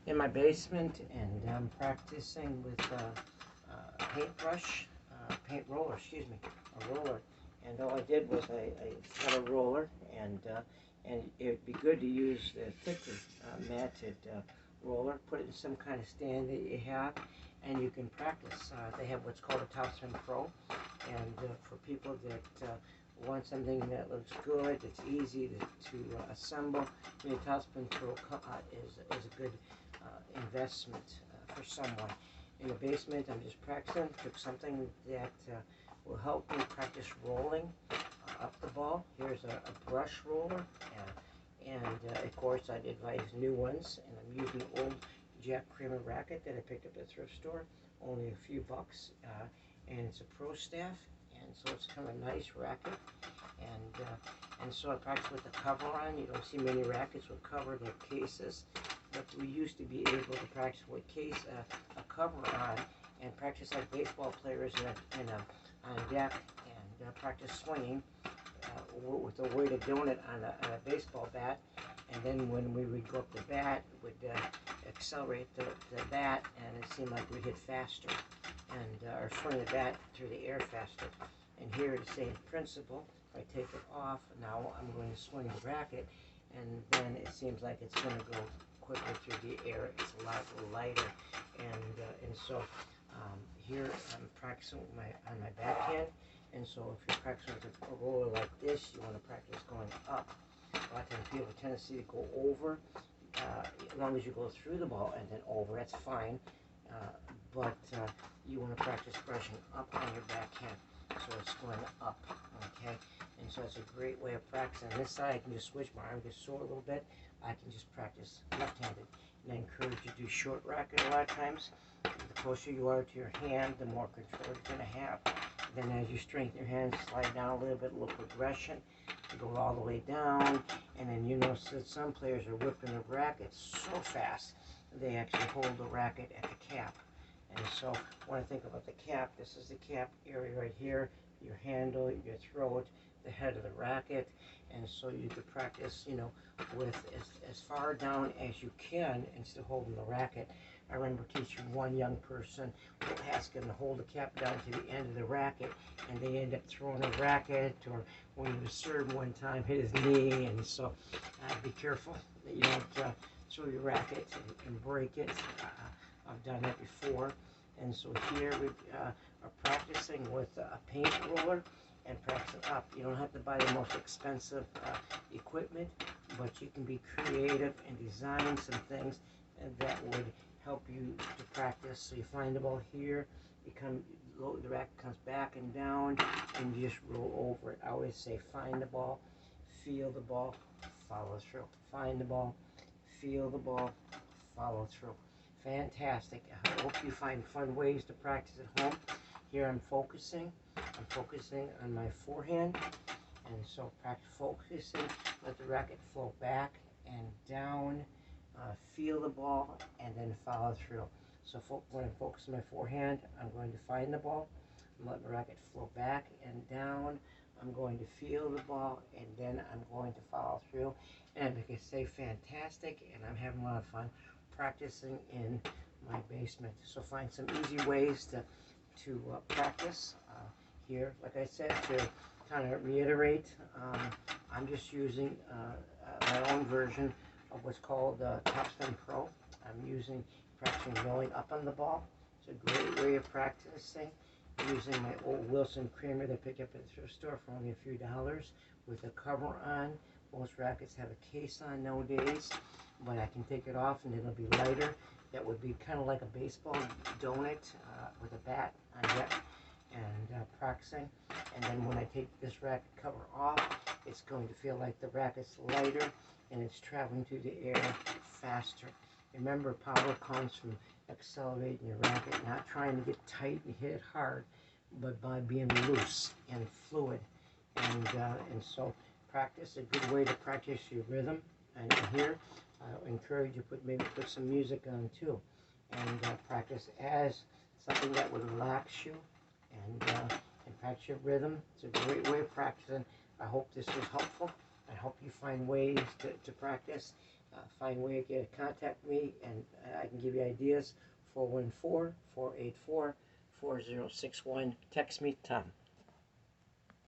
in my basement, and I'm practicing with a paintbrush, paint roller, excuse me, a roller. And all I did was I got a roller, and it'd be good to use the thicker matted roller. Put it in some kind of stand that you have, and you can practice. They have what's called a Topspin Pro, and for people that want something that looks good, it's easy to assemble, the Topspin Pro is a good investment for someone. In the basement, I'm just practicing. Took something that will help me practice rolling up the ball. Here's a brush roller, and of course I'd advise new ones, and I'm using an old Jack Kramer racket that I picked up at the thrift store, only a few bucks, and it's a Pro Staff, and so it's kind of a nice racket, and so I practice with the cover on. You don't see many rackets with cover, they have cases, but we used to be able to practice with a cover on, and practice like baseball players on a deck, and practice swinging with a weighted donut on a baseball bat, and then when we would go up the bat, would accelerate the bat, and it seemed like we'd hit faster, and or swing the bat through the air faster. And here the same principle. If I take it off, now I'm going to swing the racket, and then it seems like it's going to go quicker through the air. It's a lot lighter, and so here I'm practicing on my backhand. And so if you're practicing with a roller like this, you want to practice going up. A lot of times people have a tendency to go over. As long as you go through the ball and then over, that's fine. But you want to practice brushing up on your backhand, so it's going up, okay? And so it's a great way of practicing. On this side, I can just switch. My arm gets sore a little bit. I can just practice left-handed. And I encourage you to do short racket a lot of times. The closer you are to your hand, the more control you're going to have. Then as you strengthen your hands, slide down a little bit, little progression, go all the way down, and then you notice that some players are whipping the rackets so fast, they actually hold the racket at the cap. And so when I think about the cap, this is the cap area right here, your handle, your throat, the head of the racket, and so you could practice, with as far down as you can instead of holding the racket. I remember teaching one young person, asking him to hold the cap down to the end of the racket, and they end up throwing a racket, or when he was served one time, hit his knee, and so be careful that you don't throw your racket and break it. I've done that before, and so here we are practicing with a paint roller and practicing up. You don't have to buy the most expensive equipment, but you can be creative and design some things that would help you to practice. So you find the ball here, the racket comes back and down, and you just roll over it. I always say find the ball, feel the ball, follow through. Find the ball, feel the ball, follow through. Fantastic. I hope you find fun ways to practice at home. Here I'm focusing on my forehand, and so practice focusing, let the racket flow back and down, feel the ball, and then follow through. So when I'm focusing my forehand, I'm going to find the ball, I'm letting the racket flow back and down, I'm going to feel the ball, and then I'm going to follow through. And like I say, fantastic, and I'm having a lot of fun practicing in my basement. So find some easy ways to practice. Here, like I said, to kind of reiterate, I'm just using my own version of what's called Topspin Pro. I'm practicing rolling up on the ball. It's a great way of practicing. I'm using my old Wilson Kramer that I picked up at the thrift store for only a few dollars with a cover on. Most rackets have a case on nowadays, but I can take it off and it'll be lighter. That would be kind of like a baseball donut with a bat on deck, and practicing. And then when I take this racket cover off, it's going to feel like the racket's lighter and it's traveling through the air faster. Remember, power comes from accelerating your racket, not trying to get tight and hit it hard, but by being loose and fluid. And so practice, a good way to practice your rhythm. And here, I encourage you to maybe put some music on too, and practice as something that would relax you, and practice your rhythm. It's a great way of practicing. I hope this was helpful. I hope you find ways to practice. Find a way to contact me, and I can give you ideas. 414-484-4061. Text me, Tom.